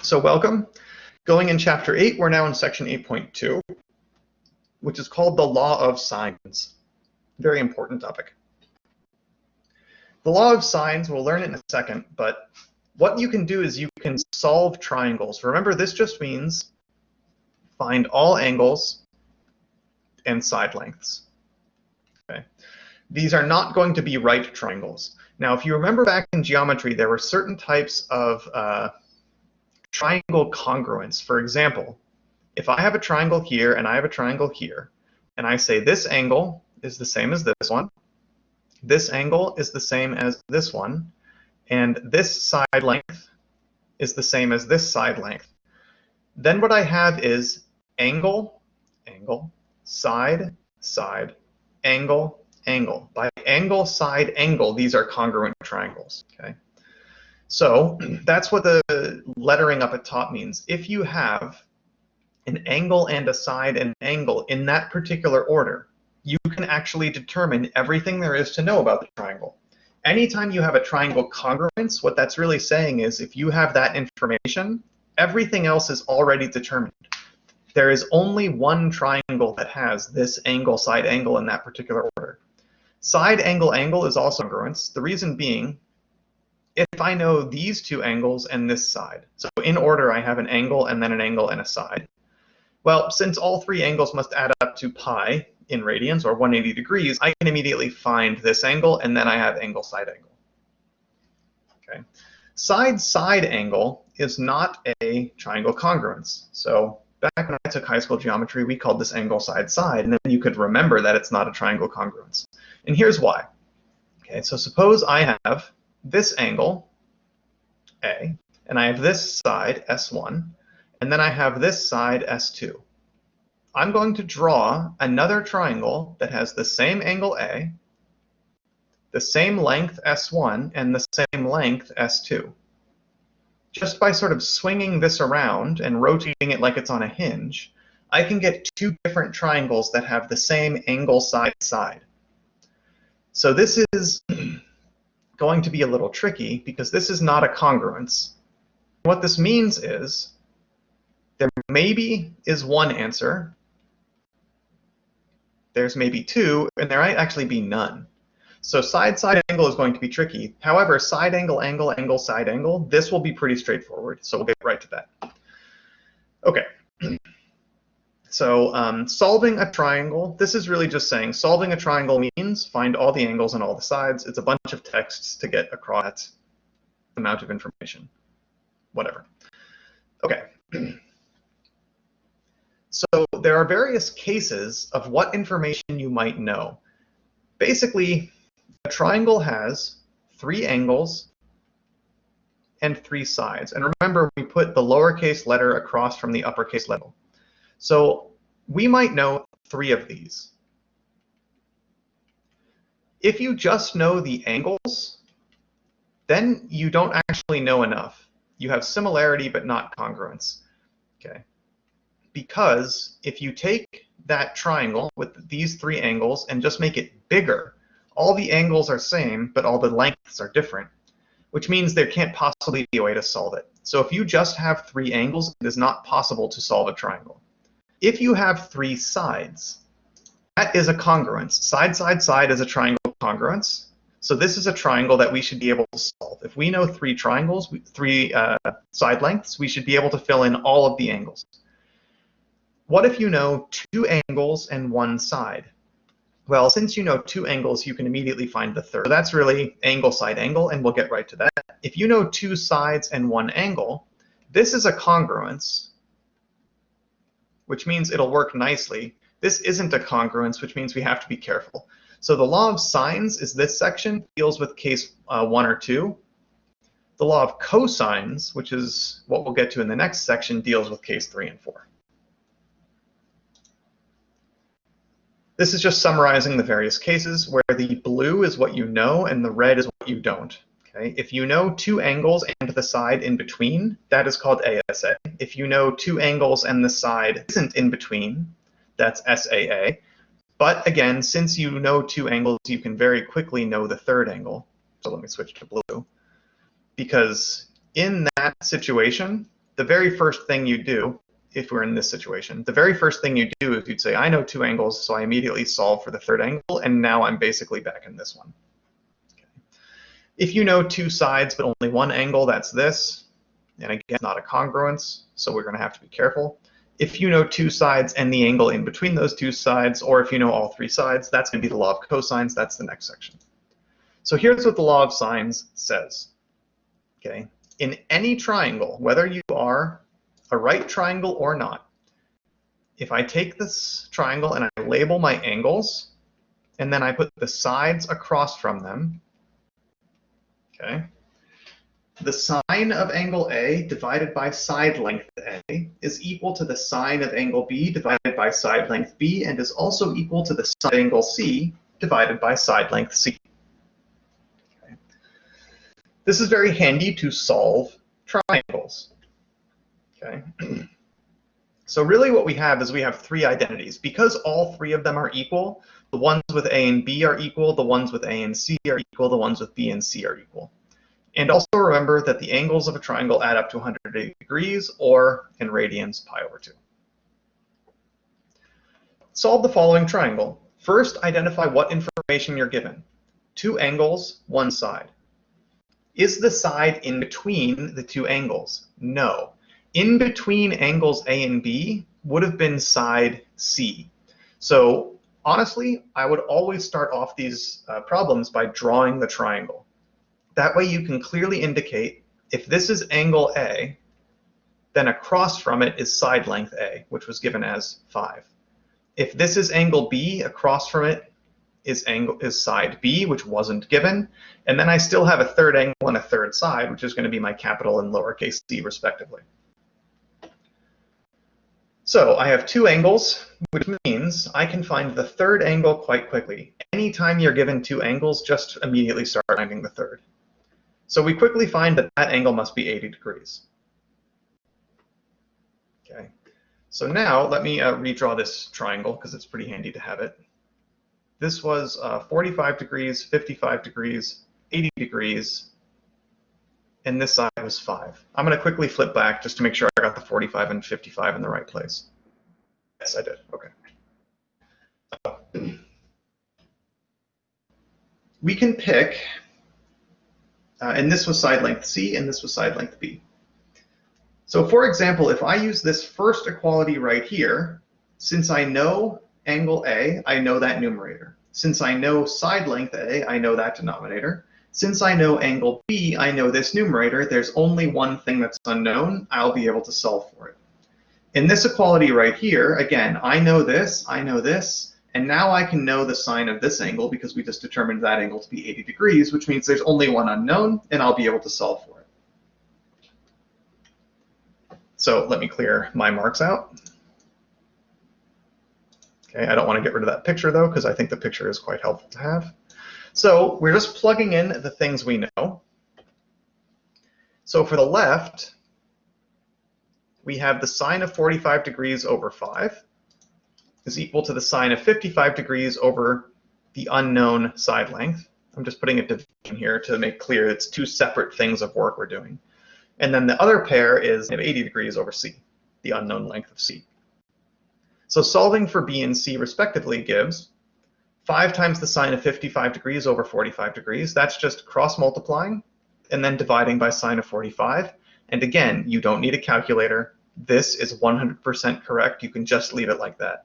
So welcome. Going in Chapter 8, we're now in Section 8.2, which is called the Law of Sines. Very important topic. The Law of Sines, we'll learn it in a second, but what you can do is you can solve triangles. Remember, this just means find all angles and side lengths. Okay. These are not going to be right triangles. Now, if you remember back in geometry, there were certain types of triangle congruence. For example, if I have a triangle here and I have a triangle here, and I say this angle is the same as this one, this angle is the same as this one, and this side length is the same as this side length, then what I have is angle, angle, side, side, angle, angle. By angle, side, angle, these are congruent triangles. Okay. So that's what the lettering up at top means. If you have an angle and a side and an angle in that particular order, you can actually determine everything there is to know about the triangle. Anytime you have a triangle congruence, what that's really saying is if you have that information, everything else is already determined. There is only one triangle that has this angle, side, angle in that particular order. Side, angle, angle is also congruence. The reason being, if I know these two angles and this side, so in order I have an angle and then an angle and a side. Well, since all three angles must add up to pi in radians, or 180 degrees, I can immediately find this angle, and then I have angle, side, angle. Okay. Side, side angle is not a triangle congruence. So back when I took high school geometry, we called this angle, side, side, and then you could remember that it's not a triangle congruence. And here's why. Okay, so suppose I have this angle, A, and I have this side, S1, and then I have this side, S2. I'm going to draw another triangle that has the same angle A, the same length S1, and the same length S2. Just by sort of swinging this around and rotating it like it's on a hinge, I can get two different triangles that have the same angle, side, side. So this is going to be a little tricky because this is not a congruence. What this means is there maybe is one answer, there's maybe two, and there might actually be none. So side, side angle is going to be tricky. However, side angle, angle, angle, side angle, this will be pretty straightforward. So we'll get right to that. Okay. So solving a triangle, this is really just saying solving a triangle means find all the angles and all the sides. It's a bunch of texts to get across that amount of information. Whatever. Okay. So there are various cases of what information you might know. Basically, a triangle has three angles and three sides. And remember, we put the lowercase letter across from the uppercase letter. So we might know three of these. If you just know the angles, then you don't actually know enough. You have similarity but not congruence. Okay. Because if you take that triangle with these three angles and just make it bigger, all the angles are same, but all the lengths are different, which means there can't possibly be a way to solve it. So if you just have three angles, it is not possible to solve a triangle. If you have three sides, that is a congruence. Side, side, side is a triangle congruence. So this is a triangle that we should be able to solve. If we know three triangles, three side lengths, we should be able to fill in all of the angles. What if you know two angles and one side? Well, since you know two angles, you can immediately find the third. So that's really angle, side, angle, and we'll get right to that. If you know two sides and one angle, this is a congruence, which means it'll work nicely. This isn't a congruence, which means we have to be careful. So the law of sines is this section, deals with case 1 or 2. The law of cosines, which is what we'll get to in the next section, deals with case 3 and 4. This is just summarizing the various cases where the blue is what you know and the red is what you don't. Okay? If you know two angles and the side in between, that is called ASA. If you know two angles and the side isn't in between, that's SAA. But again, since you know two angles, you can very quickly know the third angle. So let me switch to blue. Because in that situation, the very first thing you do, if we're in this situation, the very first thing you do is you'd say, I know two angles, so I immediately solve for the third angle, and now I'm basically back in this one. Okay. If you know two sides but only one angle, that's this. And again, not a congruence, so we're going to have to be careful. If you know two sides and the angle in between those two sides, or if you know all three sides, that's going to be the law of cosines. That's the next section. So here's what the law of sines says. Okay. In any triangle, whether you are a right triangle or not, if I take this triangle and I label my angles, and then I put the sides across from them, okay, the sine of angle A divided by side length A is equal to the sine of angle B divided by side length B, and is also equal to the sine of angle C divided by side length C. Okay. This is very handy to solve triangles. Okay. So really what we have is we have three identities. Because all three of them are equal, the ones with A and B are equal, the ones with A and C are equal, the ones with B and C are equal. And also remember that the angles of a triangle add up to 180 degrees, or in radians, pi over 2. Solve the following triangle. First, identify what information you're given. Two angles, one side. Is the side in between the two angles? No. In between angles A and B would have been side C. So honestly, I would always start off these problems by drawing the triangle. That way you can clearly indicate if this is angle A, then across from it is side length A, which was given as 5. If this is angle B, across from it is side B, which wasn't given. And then I still have a third angle and a third side, which is going to be my capital and lowercase c, respectively. So I have two angles, which means I can find the third angle quite quickly. Anytime you're given two angles, just immediately start finding the third. So we quickly find that that angle must be 80 degrees. Okay. So now let me redraw this triangle because it's pretty handy to have it. This was 45 degrees, 55 degrees, 80 degrees, and this side was 5. I'm going to quickly flip back just to make sure I got the 45 and 55 in the right place. Yes, I did. Okay. We can pick, and this was side length C, and this was side length B. So for example, if I use this first equality right here, since I know angle A, I know that numerator. Since I know side length A, I know that denominator. Since I know angle B, I know this numerator. There's only one thing that's unknown. I'll be able to solve for it. In this equality right here, again, I know this, and now I can know the sine of this angle because we just determined that angle to be 80 degrees, which means there's only one unknown, and I'll be able to solve for it. So let me clear my marks out. Okay, I don't want to get rid of that picture, though, because I think the picture is quite helpful to have. So we're just plugging in the things we know. So for the left, we have the sine of 45 degrees over 5 is equal to the sine of 55 degrees over the unknown side length. I'm just putting a division here to make clear it's two separate things of work we're doing. And then the other pair is 80 degrees over C, the unknown length of C. So solving for B and C respectively gives 5 times the sine of 55 degrees over 45 degrees. That's just cross multiplying and then dividing by sine of 45. And again, you don't need a calculator. This is 100% correct. You can just leave it like that.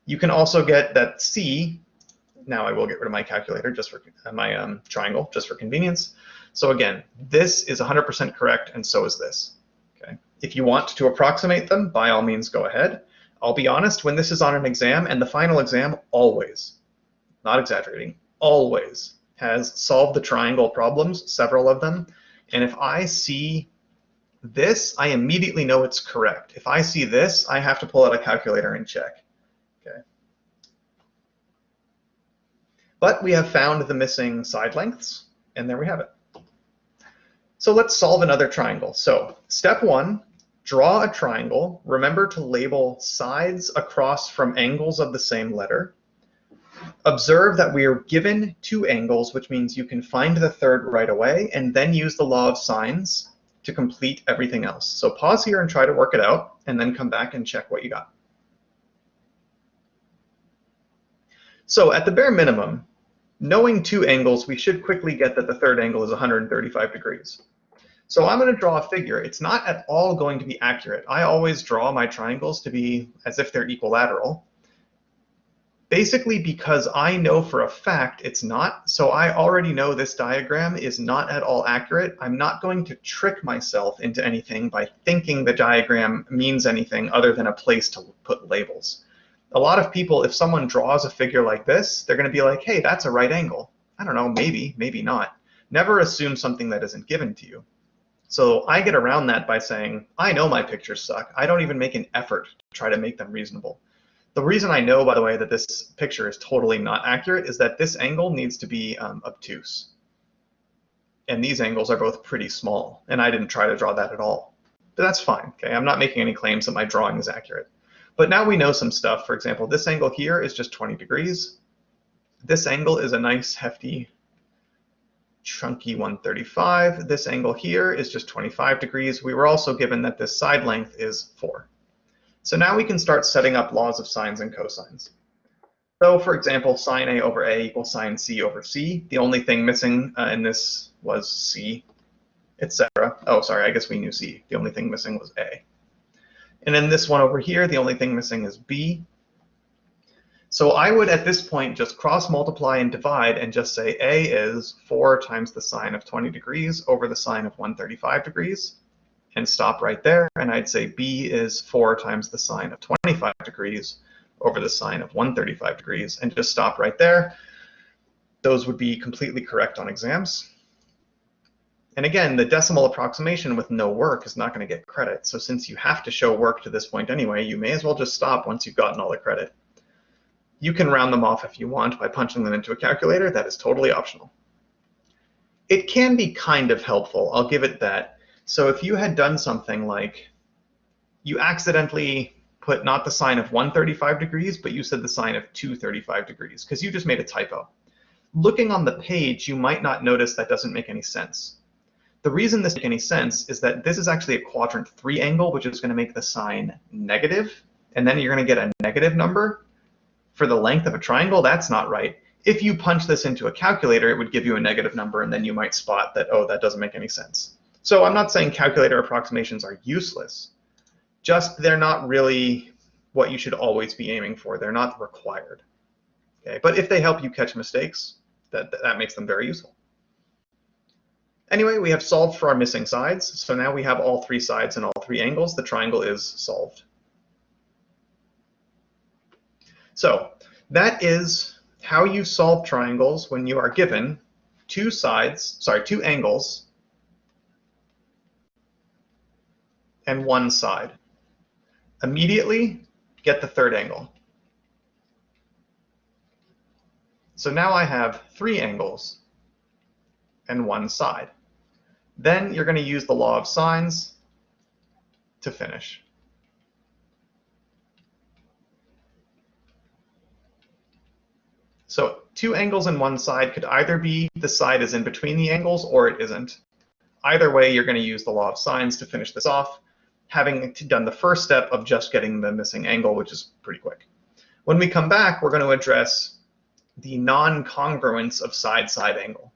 You can also get that C, now I will get rid of my calculator just for my triangle, just for convenience. So again, this is 100% correct, and so is this. Okay. If you want to approximate them, by all means go ahead. I'll be honest, when this is on an exam, and the final exam always, not exaggerating, always has solved the triangle problems, several of them, and if I see this, I immediately know it's correct. If I see this, I have to pull out a calculator and check. Okay. But we have found the missing side lengths, and there we have it. So let's solve another triangle. So step 1, draw a triangle. Remember to label sides across from angles of the same letter. Observe that we are given two angles, which means you can find the third right away, and then use the law of sines to complete everything else. So pause here and try to work it out, and then come back and check what you got. So at the bare minimum, knowing two angles, we should quickly get that the third angle is 135 degrees. So I'm going to draw a figure. It's not at all going to be accurate. I always draw my triangles to be as if they're equilateral, basically because I know for a fact it's not. So I already know this diagram is not at all accurate. I'm not going to trick myself into anything by thinking the diagram means anything other than a place to put labels. A lot of people, if someone draws a figure like this, they're going to be like, hey, that's a right angle. I don't know, maybe, maybe not. Never assume something that isn't given to you. So I get around that by saying, I know my pictures suck. I don't even make an effort to try to make them reasonable. The reason I know, by the way, that this picture is totally not accurate is that this angle needs to be obtuse. And these angles are both pretty small, and I didn't try to draw that at all. But that's fine, okay? I'm not making any claims that my drawing is accurate. But now we know some stuff. For example, this angle here is just 20 degrees. This angle is a nice, hefty, chunky 135. This angle here is just 25 degrees. We were also given that this side length is 4. So now we can start setting up laws of sines and cosines. So for example, sine A over A equals sine C over C. The only thing missing in this was C, etc. Oh, sorry, I guess we knew C. The only thing missing was A. And then this one over here, the only thing missing is B. So I would, at this point, just cross multiply and divide and just say A is 4 times the sine of 20 degrees over the sine of 135 degrees, and stop right there. And I'd say B is 4 times the sine of 25 degrees over the sine of 135 degrees, and just stop right there. Those would be completely correct on exams. And again, the decimal approximation with no work is not going to get credit. So since you have to show work to this point anyway, you may as well just stop once you've gotten all the credit. You can round them off if you want by punching them into a calculator. That is totally optional. It can be kind of helpful, I'll give it that. So if you had done something like you accidentally put not the sine of 135 degrees, but you said the sine of 235 degrees, because you just made a typo. Looking on the page, you might not notice that doesn't make any sense. The reason this doesn't make any sense is that this is actually a quadrant 3 angle, which is going to make the sine negative, and then you're going to get a negative number for the length of a triangle. That's not right. If you punch this into a calculator, it would give you a negative number, and then you might spot that, oh, that doesn't make any sense. So I'm not saying calculator approximations are useless, just they're not really what you should always be aiming for. They're not required. Okay? But if they help you catch mistakes, that makes them very useful. Anyway, we have solved for our missing sides. So now we have all 3 sides and all 3 angles. The triangle is solved. So that is how you solve triangles when you are given 2 angles and 1 side. Immediately get the third angle. So now I have 3 angles and 1 side. Then you're going to use the law of sines to finish. So 2 angles and 1 side could either be the side is in between the angles or it isn't. Either way, you're going to use the law of sines to finish this off, having done the first step of just getting the missing angle, which is pretty quick. When we come back, we're going to address the non-congruence of side-side angle.